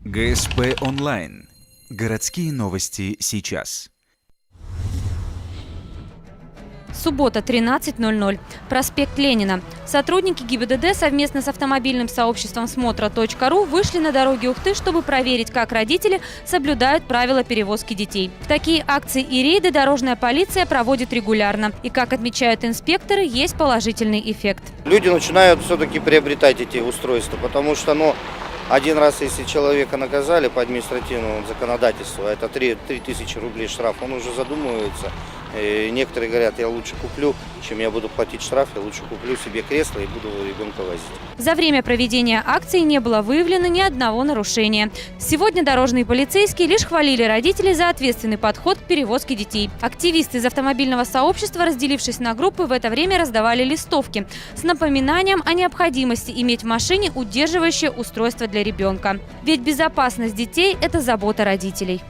ГСП онлайн. Городские новости сейчас. Суббота, 13:00. Проспект Ленина. Сотрудники ГИБДД совместно с автомобильным сообществом «Смотра.ру» вышли на дороги Ухты, чтобы проверить, как родители соблюдают правила перевозки детей. Такие акции и рейды дорожная полиция проводит регулярно. И, как отмечают инспекторы, есть положительный эффект. Люди начинают все-таки приобретать эти устройства, потому что, один раз, если человека наказали по административному законодательству, это 3000 рублей штраф, он уже задумывается. И некоторые говорят, я лучше куплю, чем я буду платить штраф, я лучше куплю себе кресло и буду ребенка возить. За время проведения акции не было выявлено ни одного нарушения. Сегодня дорожные полицейские лишь хвалили родителей за ответственный подход к перевозке детей. Активисты из автомобильного сообщества, разделившись на группы, в это время раздавали листовки с напоминанием о необходимости иметь в машине удерживающее устройство для ребенка. Ведь безопасность детей – это забота родителей.